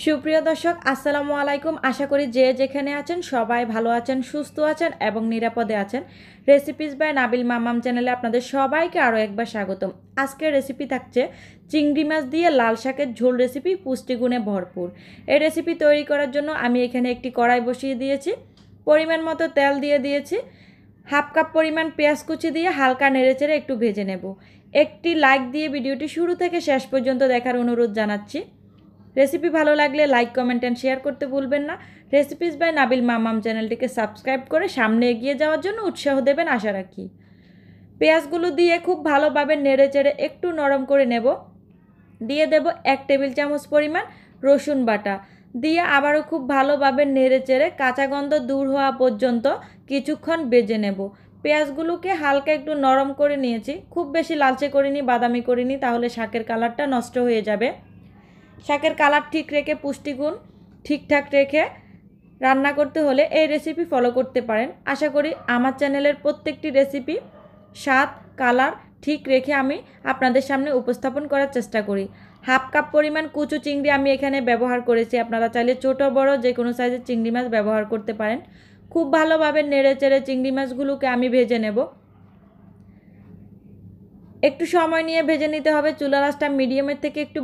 সুপ্রিয় দর্শক আসসালামু আলাইকুম। আশা করি যে যেখানে আছেন সবাই ভালো আছেন, সুস্থ আছেন এবং নিরাপদে আছেন। রেসিপিস বাই নাবিল মামাম চ্যানেলে আপনাদের সবাইকে আরও একবার স্বাগতম। আজকের রেসিপি থাকছে চিংড়ি মাছ দিয়ে লাল শাকের ঝোল রেসিপি, পুষ্টিগুণে ভরপুর। এই রেসিপি তৈরি করার জন্য আমি এখানে একটি কড়াই বসিয়ে দিয়েছি, পরিমাণ মতো তেল দিয়ে দিয়েছি, হাফ কাপ পরিমাণ পেঁয়াজ কুচি দিয়ে হালকা নেড়েচেড়ে একটু ভেজে নেব। একটি লাইক দিয়ে ভিডিওটি শুরু থেকে শেষ পর্যন্ত দেখার অনুরোধ জানাচ্ছি। রেসিপি ভালো লাগলে লাইক, কমেন্ট অ্যান্ড শেয়ার করতে ভুলবেন না। রেসিপিস বাই নাবিল মামাম চ্যানেলটিকে সাবস্ক্রাইব করে সামনে এগিয়ে যাওয়ার জন্য উৎসাহ দেবেন আশা রাখি। পেঁয়াজগুলো দিয়ে খুব ভালোভাবে নেড়েচেড়ে একটু নরম করে নেব। দিয়ে দেব 1 টেবিল চামচ পরিমাণ রসুন বাটা, দিয়ে আবারও খুব ভালোভাবে নেড়েচেড়ে কাঁচা গন্ধ দূর হওয়া পর্যন্ত কিছুক্ষণ ভেজে নেব। পেঁয়াজগুলোকে হালকা একটু নরম করে নিয়েছি, খুব বেশি লালচে করিনি, বাদামি করিনি, তাহলে শাকের কালারটা নষ্ট হয়ে যাবে। শাকের কালার ঠিক রেখে, পুষ্টিগুণ ঠিকঠাক রেখে রান্না করতে হলে এই রেসিপি ফলো করতে পারেন। আশা করি আমার চ্যানেলের প্রত্যেকটি রেসিপি স্বাদ, কালার ঠিক রেখে আমি আপনাদের সামনে উপস্থাপন করার চেষ্টা করি। হাফ কাপ পরিমাণ কুচু চিংড়ি আমি এখানে ব্যবহার করেছি। আপনারা চাইলে ছোট বড় যে কোনো সাইজের চিংড়ি মাছ ব্যবহার করতে পারেন। খুব ভালোভাবে নেড়েচেড়ে চিংড়ি মাছগুলোকে আমি ভেজে নেব। একটু সময় নিয়ে ভেজে নিতে হবে। চুলার আঁচটা মিডিয়ামের থেকে একটু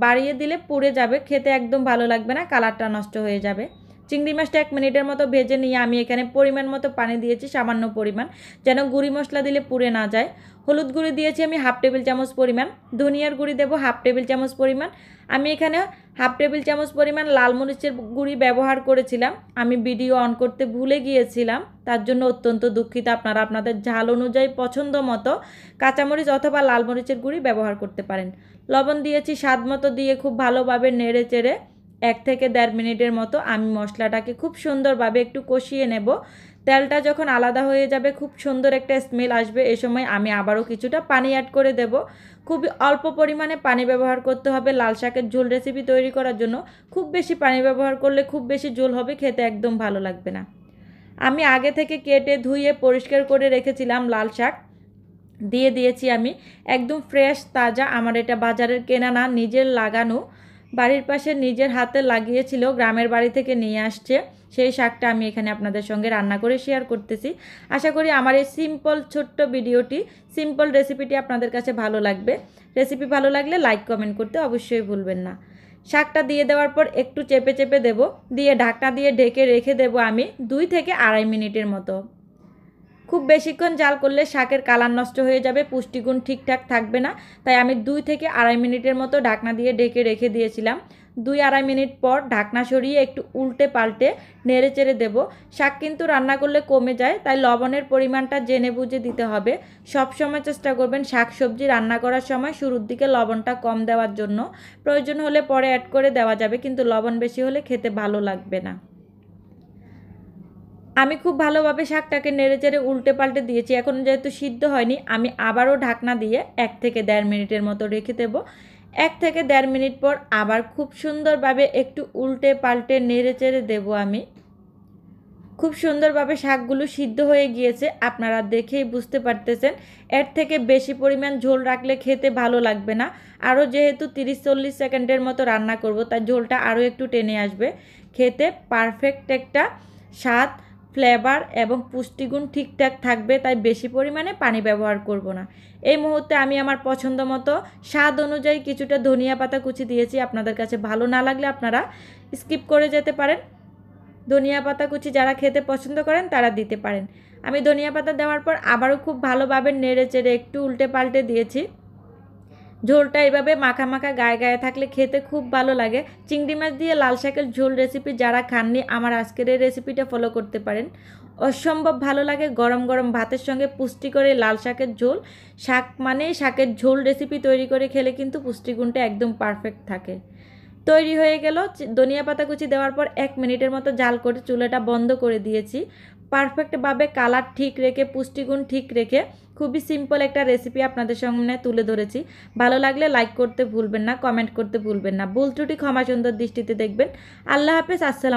বাড়িয়ে দিলে পুড়ে যাবে, খেতে একদম ভালো লাগবে না, কালারটা নষ্ট হয়ে যাবে। চিংড়ি মাছটা 1 মিনিটের মতো ভেজে নিয়ে আমি এখানে পরিমাণ মতো পানি দিয়েছি, সামান্য পরিমাণ, যেন গুঁড়ি মশলা দিলে পুড়ে না যায়। হলুদ গুঁড়ি দিয়েছি আমি হাফ টেবিল চামচ পরিমাণ, ধনিয়ার গুঁড়ি দেবো হাফ টেবিল চামচ পরিমাণ। আমি এখানে হাফ টেবিল চামচ পরিমাণ লাল মরিচের গুঁড়ি ব্যবহার করেছিলাম, আমি ভিডিও অন করতে ভুলে গিয়েছিলাম, তার জন্য অত্যন্ত দুঃখিত। আপনারা আপনাদের ঝাল অনুযায়ী পছন্দ মতো কাঁচামরিচ অথবা লাল মরিচের গুঁড়ি ব্যবহার করতে পারেন। লবণ দিয়েছি স্বাদ মতো, দিয়ে খুব ভালোভাবে নেড়ে চেড়ে 1 থেকে 1.5 মিনিটের মতো আমি মশলাটাকে খুব সুন্দরভাবে একটু কষিয়ে নেব। তেলটা যখন আলাদা হয়ে যাবে, খুব সুন্দর একটা স্মেল আসবে, এই সময় আমি আবারও কিছুটা পানি অ্যাড করে দেব। খুবই অল্প পরিমাণে পানি ব্যবহার করতে হবে লাল শাকের ঝোল রেসিপি তৈরি করার জন্য। খুব বেশি পানি ব্যবহার করলে খুব বেশি ঝোল হবে, খেতে একদম ভালো লাগবে না। আমি আগে থেকে কেটে ধুয়ে পরিষ্কার করে রেখেছিলাম লাল শাক, দিয়ে দিয়েছি আমি একদম ফ্রেশ তাজা। আমার এটা বাজারের কেনা না, নিজের লাগানো, বাড়ির পাশে নিজের হাতে লাগিয়েছিল, গ্রামের বাড়ি থেকে নিয়ে আসছে। সেই শাকটা আমি এখানে আপনাদের সঙ্গে রান্না করে শেয়ার করতেছি। আশা করি আমার এই সিম্পল ছোট্ট ভিডিওটি, সিম্পল রেসিপিটি আপনাদের কাছে ভালো লাগবে। রেসিপি ভালো লাগলে লাইক, কমেন্ট করতে অবশ্যই ভুলবেন না। শাকটা দিয়ে দেওয়ার পর একটু চেপে চেপে দেব, দিয়ে ঢাকনা দিয়ে ঢেকে রেখে দেব আমি 2 থেকে 2.5 মিনিটের মতো। খুব বেশিক্ষণ জাল করলে শাকের কালার নষ্ট হয়ে যাবে, পুষ্টিগুণ ঠিকঠাক থাকবে না, তাই আমি 2 থেকে 2.5 মিনিটের মতো ঢাকনা দিয়ে ঢেকে রেখে দিয়েছিলাম। 2-2.5 মিনিট পর ঢাকনা সরিয়ে একটু উল্টে পাল্টে নেড়ে চেড়ে দেবো। শাক কিন্তু রান্না করলে কমে যায়, তাই লবণের পরিমাণটা জেনে বুঝে দিতে হবে। সব সময় চেষ্টা করবেন শাক সবজি রান্না করার সময় শুরুর দিকে লবণটা কম দেওয়ার জন্য। প্রয়োজন হলে পরে অ্যাড করে দেওয়া যাবে, কিন্তু লবণ বেশি হলে খেতে ভালো লাগবে না। আমি খুব ভালোভাবে শাকটাকে নেড়েচেড়ে উল্টে পাল্টে দিয়েছি। এখন যেহেতু সিদ্ধ হয়নি, আমি আবারও ঢাকনা দিয়ে 1 থেকে 1.5 মিনিটের মতো রেখে দেব। 1 থেকে 1.5 মিনিট পর আবার খুব সুন্দরভাবে একটু উল্টে পাল্টে নেড়েচেড়ে দেব আমি। খুব সুন্দরভাবে শাকগুলো সিদ্ধ হয়ে গিয়েছে, আপনারা দেখেই বুঝতে পারতেছেন। এর থেকে বেশি পরিমাণ ঝোল রাখলে খেতে ভালো লাগবে না। আরও যেহেতু 30-40 সেকেন্ডের মতো রান্না করব, তাই ঝোলটা আরও একটু টেনে আসবে। খেতে পারফেক্ট একটা স্বাদ, ফ্লেভার এবং পুষ্টিগুণ ঠিকঠাক থাকবে, তাই বেশি পরিমাণে পানি ব্যবহার করব না। এই মুহূর্তে আমি আমার পছন্দ মতো স্বাদ অনুযায়ী কিছুটা ধনিয়া পাতা কুচি দিয়েছি। আপনাদের কাছে ভালো না লাগলে আপনারা স্কিপ করে যেতে পারেন। ধনিয়া পাতা কুচি যারা খেতে পছন্দ করেন তারা দিতে পারেন। আমি ধনিয়া পাতা দেওয়ার পর আবারও খুব ভালোভাবে নেড়ে চেড়ে একটু উল্টে পাল্টে দিয়েছি। ঝোলটা এভাবে মাখা মাখা গায়ে গায়ে থাকলে খেতে খুব ভালো লাগে। চিংড়ি মাছ দিয়ে লাল শাকের ঝোল রেসিপি যারা খাননি, আমার আজকের এই রেসিপিটা ফলো করতে পারেন। অসম্ভব ভালো লাগে গরম গরম ভাতের সঙ্গে পুষ্টিকর লাল শাকের ঝোল। শাক মানে শাকের ঝোল রেসিপি তৈরি করে খেলে কিন্তু পুষ্টিগুণটা একদম পারফেক্ট থাকে। তৈরি হয়ে গেল। ধনিয়া পাতা কুচি দেওয়ার পর 1 মিনিটের মতো জাল করে চুলাটা বন্ধ করে দিয়েছি। পারফেক্টভাবে কালার ঠিক রেখে, পুষ্টিগুণ ঠিক রেখে খুবই সিম্পল একটা রেসিপি আপনাদের সামনে তুলে ধরেছি। ভালো লাগলে লাইক করতে ভুলবেন না, কমেন্ট করতে ভুলবেন না। ভুল ত্রুটি ক্ষমা সুন্দর দৃষ্টিতে দেখবেন। আল্লাহ হাফেজ, আসসালাম।